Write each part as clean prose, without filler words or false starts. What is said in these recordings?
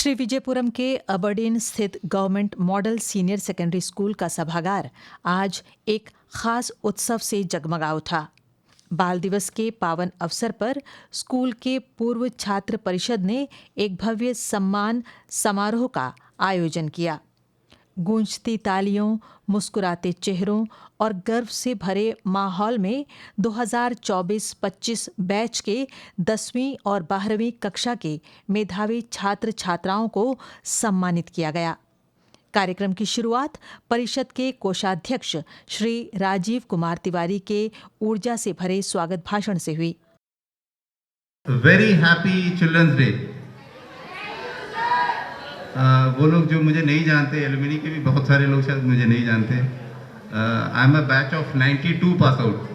श्री विजयपुरम के अबरडीन स्थित government model senior secondary school का सभागार आज एक खास उत्सव से जगमगा उठा। बाल दिवस के पावन अवसर पर स्कूल के पूर्व छात्र परिषद ने एक भव्य सम्मान समारोह का आयोजन किया। गूंजती तालियों, मुस्कुराते चेहरों और गर्व से भरे माहौल में 2024-25 बैच के 10वीं और 12वीं कक्षा के मेधावी छात्र छात्राओं को सम्मानित किया गया। कार्यक्रम की शुरुआत परिषद के कोषाध्यक्ष श्री राजीव कुमार तिवारी के ऊर्जा से भरे स्वागत भाषण से हुई। Very happy children's day. वो लोग जो मुझे नहीं जानते, एलुमिनी के भी बहुत सारे लोग शायद मुझे नहीं जानते। I am a batch of 92 pass out.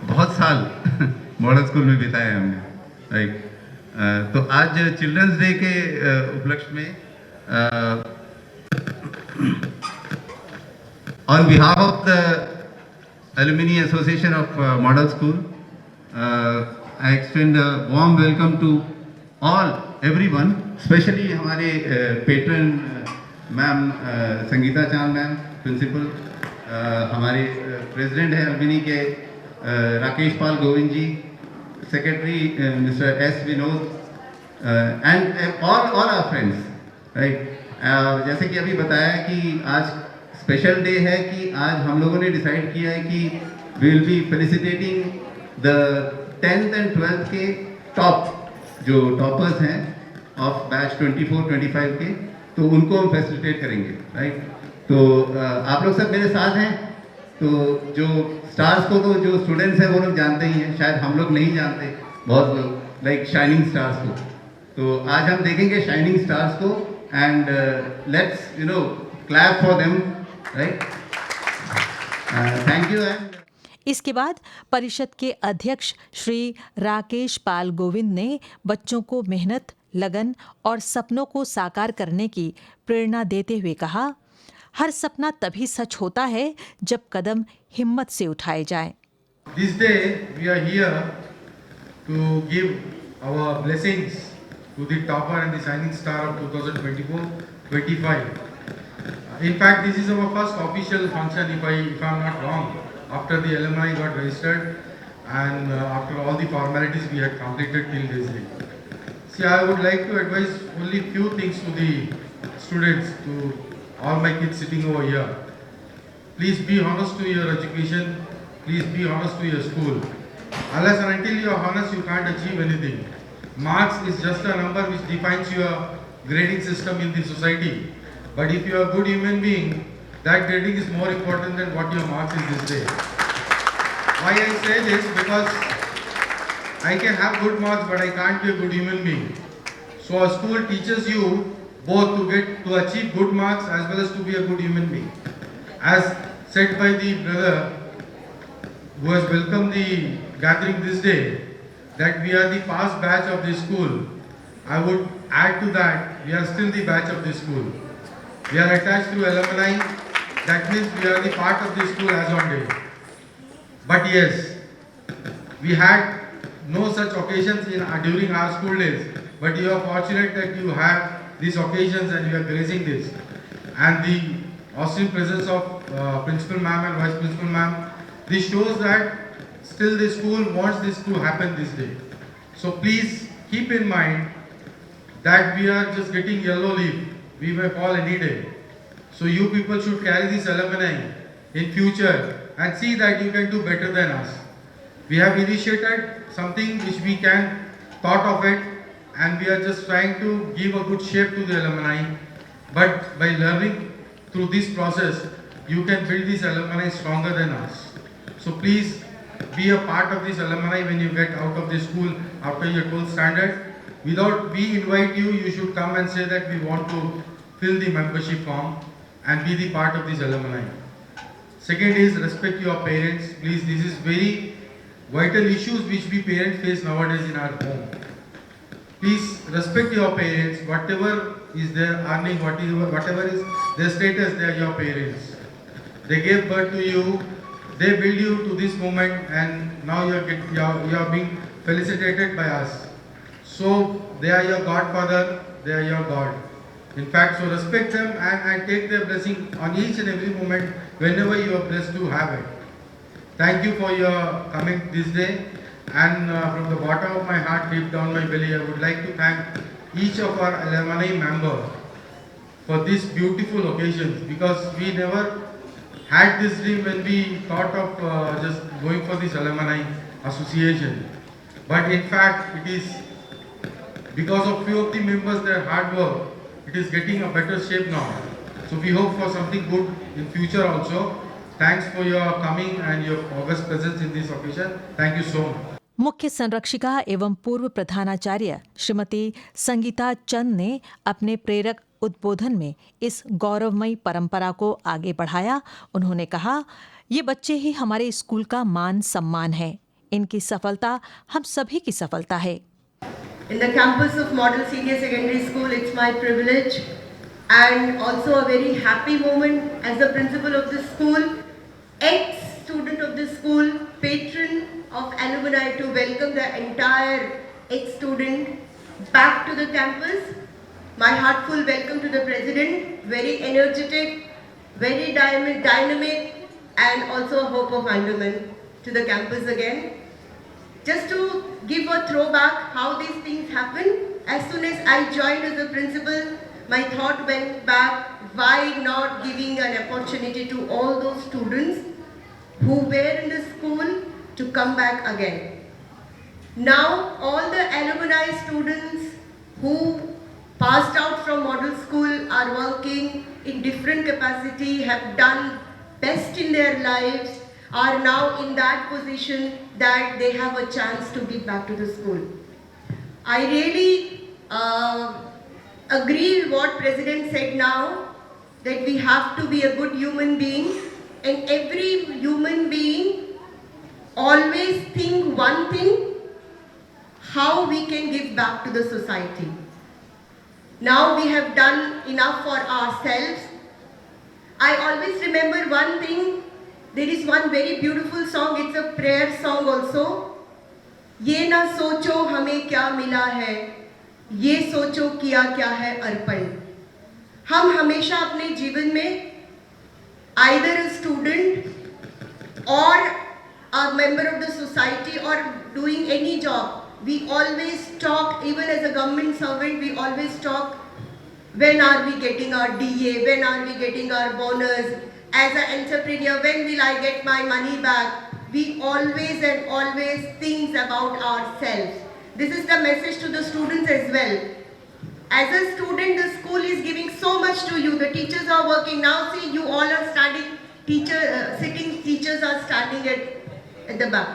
बहुत साल मॉडल स्कूल में बिताए हमने, राइट। तो आज चिल्ड्रंस डे के उपलक्ष्य में on behalf of the alumni association of model school, I extend a warm welcome to all everyone, specially हमारे patron ma'am Sangeeta Chand ma'am, principal, हमारे प्रेसिडेंट हैं एलुमिनी के Rakesh Pal Govind ji, secretary mister S Vinod, and all our friends, right. जैसे कि अभी बताया कि आज स्पेशल डे है कि आज हम लोगों ने डिसाइड किया है कि we will be felicitating the 10th and 12th के टॉप जो टॉपर्स हैं ऑफ बैच 24-25 के, तो उनको हम फैसिलिटेट करेंगे, राइट। तो आप लोग सब मेरे साथ हैं। तो जो स्टार्स को तो जो स्टूडेंट्स हैं वो लोग जानते ही हैं, शायद हम लोग नहीं जानते बहुत लोग, लाइक शाइनिंग स्टार्स को। तो आज हम देखेंगे शाइनिंग स्टार्स को and let's clap for them, right. Thank you. And इसके बाद परिषद के अध्यक्ष श्री राकेश पाल गोविंद ने बच्चों को मेहनत, लगन और सपनों को साकार करने की प्रेरणा देते हुए कहा, हर सपना तभी सच होता है जब कदम हिम्मत से उठाए जाएं। This day we are here to give our blessings to the topper and the shining star of 2024-25. In fact, this is our first official function, if I'm not wrong, after the alumni got registered and after all the formalities we had completed till this day. See, I would like to advise only few things to the students, to all my kids sitting over here. Please be honest to your education. Please be honest to your school. Unless and until you are honest, you can't achieve anything. Marks is just a number which defines your grading system in the society. But if you are a good human being, that grading is more important than what your marks is this day. Why I say this? Because I can have good marks, but I can't be a good human being. So a school teaches you both to achieve good marks as well as to be a good human being. As said by the brother who has welcomed the gathering this day, that we are the past batch of this school. I would add to that, we are still the batch of this school. We are attached to alumni. That means we are the part of this school as on date. But yes, we had no such occasions during our school days. But you are fortunate that you have these occasions and you are gracing this. And the austin presence of Principal Ma'am and Vice Principal Ma'am, this shows that still the school wants this to happen this day. So please keep in mind that we are just getting yellow leaf. We may fall any day. So you people should carry this alumni in future and see that you can do better than us. We have initiated something which we can thought of it, and we are just trying to give a good shape to the alumni. But by learning through this process, you can build this alumni stronger than us. So please be a part of this alumni when you get out of the school after your 12th standard. Without we invite you, you should come and say that we want to fill the membership form and be the part of this alumni. Second is respect your parents. Please, this is very vital issues which we parents face nowadays in our home. Please respect your parents. Whatever is their earning, whatever is their status, they are your parents. They gave birth to you. They build you to this moment, and now you are being felicitated by us. So they are your godfather, they are your God. In fact, so respect them and take their blessing on each and every moment whenever you are blessed to have it. Thank you for your coming this day, and from the bottom of my heart, deep down my belly, I would like to thank each of our alumni members for this beautiful occasion, because we never had this dream when we thought of just going for this alumni association. But in fact, it is because of few of the members, their hard work, it is getting a better shape now. So we hope for something good in future also. Thanks for your coming and your august presence in this occasion. Thank you so much. मुख्य संरक्षिका एवं पूर्व प्रधानाचार्य श्रीमती संगीता चंद ने अपने प्रेरक उद्बोधन में इस गौरवमयी परंपरा को आगे बढ़ाया। उन्होंने कहा, ये बच्चे ही हमारे स्कूल का मान सम्मान है। इनकी सफलता हम सभी की सफलता है। In the campus of Model Senior Secondary School, it's my privilege and also a very happy moment as the principal of the school, ex-student of the school, patron of alumni, to welcome the entire ex-student back to the campus. My heartful welcome to the president, very energetic, very dynamic, and also a hope of wonderment to the campus again. Just to give a throwback how these things happen, as soon as I joined as a principal, my thought went back, why not giving an opportunity to all those students who were in the school to come back again. Now all the alumni students who passed out from model school are working in different capacity, have done best in their lives, are now in that position that they have a chance to give back to the school. I really agree with what President said now, that we have to be a good human being, and every human being always think one thing, how we can give back to the society. Now we have done enough for ourselves. I always remember one thing. There is one very beautiful song, it's a prayer song also. ये ना सोचो हमें क्या मिला है, ये सोचो किया क्या है अर्पण. हम हमेशा अपने जीवन में either a student or a member of the society or doing any job, we always talk, even as a government servant, we always talk, when are we getting our DA, when are we getting our bonus? As an entrepreneur, when will I get my money back? We always and always think about ourselves. This is the message to the students as well. As a student, the school is giving so much to you. The teachers are working. Now see, you all are standing, sitting teachers are standing at the back.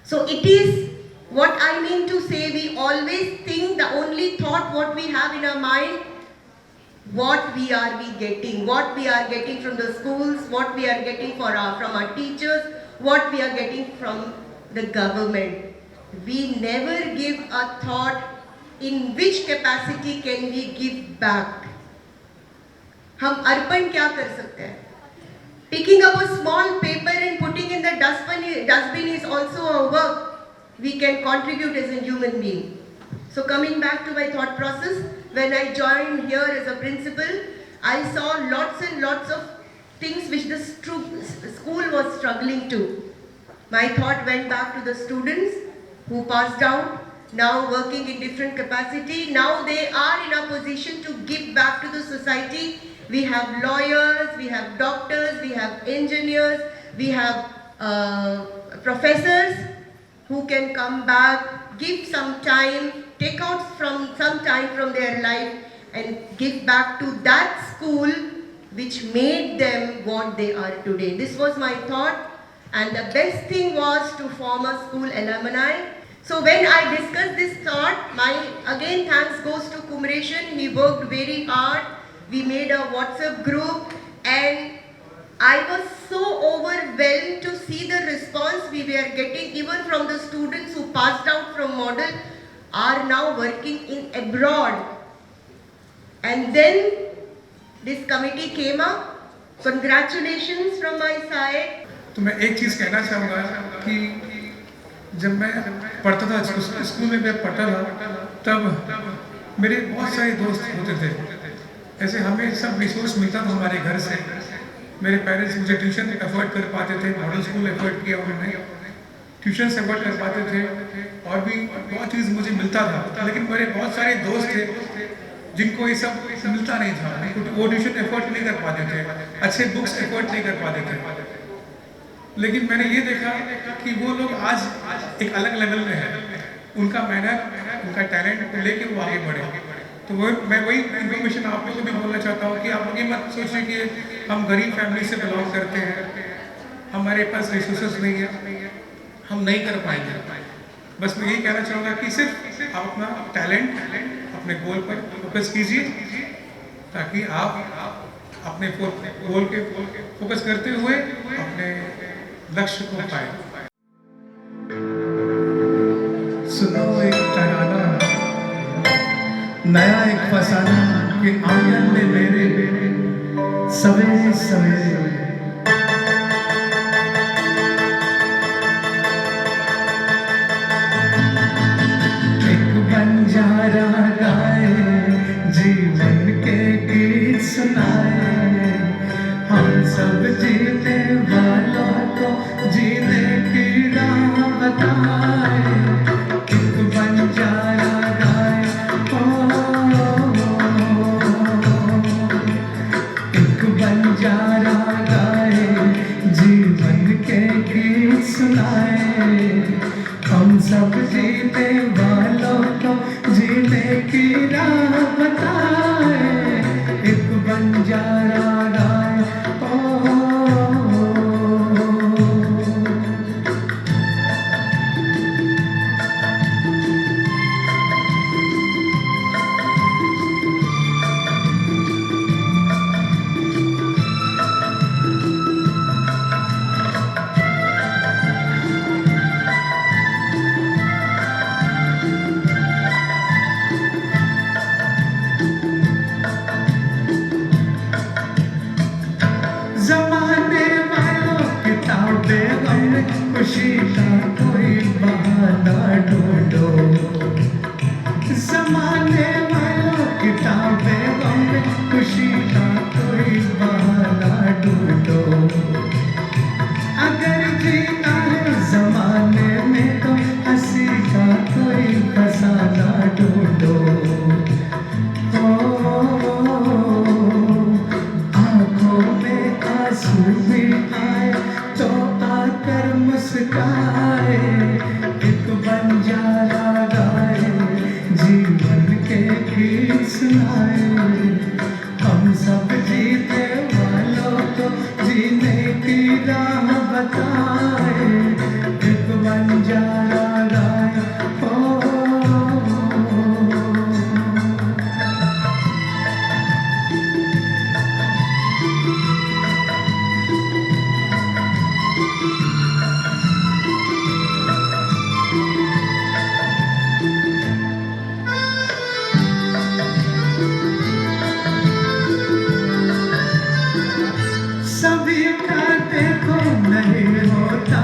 So it is what I mean to say, we always think, the only thought what we have in our mind, what we are getting from the schools, what we are getting from our teachers, what we are getting from the government. We never give a thought in which capacity can we give back. हम अर्पण क्या कर सकते हैं? Picking up a small paper and putting in the dustbin is also a work we can contribute as a human being. So coming back to my thought process, when I joined here as a principal, I saw lots and lots of things which the school was struggling to. My thought went back to the students who passed out, now working in different capacity. Now they are in a position to give back to the society. We have lawyers, we have doctors, we have engineers, we have professors who can come back, give some time, take out some time from their life and give back to that school which made them what they are today. This was my thought, and the best thing was to form a school alumni. So when I discussed this thought, my again thanks goes to Kumreshan. He worked very hard. We made a WhatsApp group, and I was so overwhelmed to see the response we were getting, even from the students who passed out from model are now working in abroad. And then this committee came up. Congratulations from my side. तो मैं एक चीज़ कहना चाहूँगा कि जब मैं पढ़ता था स्कूल में मैं पढ़ता था तब मेरे बहुत सारे दोस्त होते थे। ऐसे हमें सब रिसोर्स मिलता था हमारे घर से। मेरे पेरेंट्स मुझे ट्यूशन अफोर्ड कर पाते थे, मॉडल स्कूल अफोर्ड किया उन्होंने, ट्यूशन से अफोर्ड कर पाते थे और भी बहुत चीज़ मुझे मिलता था। लेकिन मेरे बहुत सारे दोस्त थे जिनको ये सब मिलता नहीं था, वो ट्यूशन अफोर्ड नहीं कर पाते थे, अच्छे बुक्स अफोर्ड नहीं कर पाते थे। लेकिन मैंने ये देखा कि वो लोग आज एक अलग लेवल में है, उनका मेहनत, उनका टैलेंट को लेके वो आगे बढ़े। तो वो मैं वही इन्फॉर्मेशन आप लोगों को भी बोलना चाहता हूँ कि आप लोग ये मत सोचिए कि हम गरीब फैमिली से बिलोंग करते हैं, हमारे पास रिसोर्सेज नहीं है, हम नहीं कर पाएंगे। बस मैं यही कहना चाहूँगा कि सिर्फ आप अपना टैलेंट, अपने गोल पर फोकस कीजिए ताकि आप अपने गोल के फोकस करते हुए अपने लक्ष्य को पाए। सुनो एक तराना, नया एक फसाना कि आंगन में मेरे सवेरे सवेरे एक बंजारा गाए, जीवन के गीत सुनाए, हम सब जीने वालों को जीने की राह बताए। एक बंजारा गाए, एक बंजारा गाए, जीवन के गीत सुनाए, हम सब जीने वालों को जीने की राह बताए। एक बंजारा गाए, ज़माने वालों किताबें गम खुशी का कोई बहाना ढूंढो। ज़माने वालों किताबें गम खुशी का कोई बहाना ढूंढो। अगर जीना है ज़माने में तो हंसी का कोई फसाना ढूंढो। आँखों में आंसू भी आए तो आकर मुस्काए। एक बंजारा गाए, जीवन के गीत सुनाए, हम सब जीने वालों को जीने की राह बताए। एक बंजारा गाए, सभी का देखो नहीं होता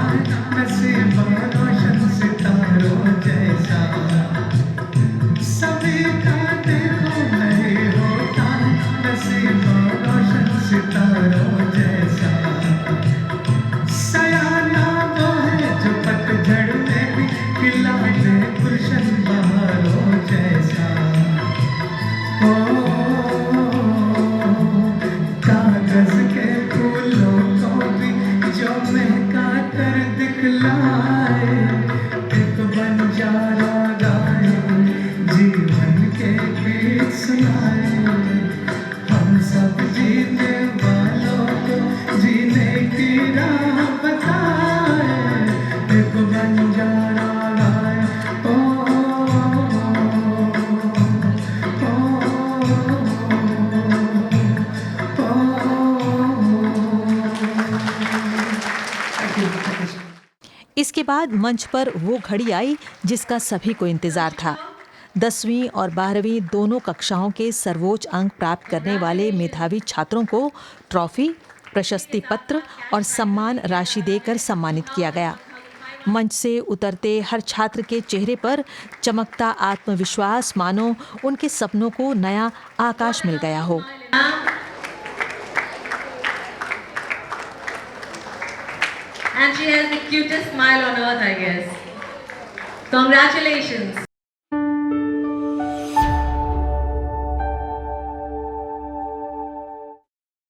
नसीब रोशन सितारों जैसा। सभी का देखो नहीं होता नसीब रोशन सितारों जैसा। सयाना वो है जो पतझड़ में भी खिला दे गुलशन बहारों जैसा। कागज के फूलों को भी जो महका कर दिखलाए। एक बंजारा गाए, जीवन के गीत सुनाए, हम सब जीने वालों को जीने की राह बताए। एक बंजारा गाए, इसके बाद मंच पर वो घड़ी आई जिसका सभी को इंतजार था। 10वीं और 12वीं दोनों कक्षाओं के सर्वोच्च अंक प्राप्त करने वाले मेधावी छात्रों को ट्रॉफी, प्रशस्ति पत्र और सम्मान राशि देकर सम्मानित किया गया। मंच से उतरते हर छात्र के चेहरे पर चमकता आत्मविश्वास, मानो उनके सपनों को नया आकाश मिल गया हो। And she has the cutest smile on earth, I guess. Congratulations.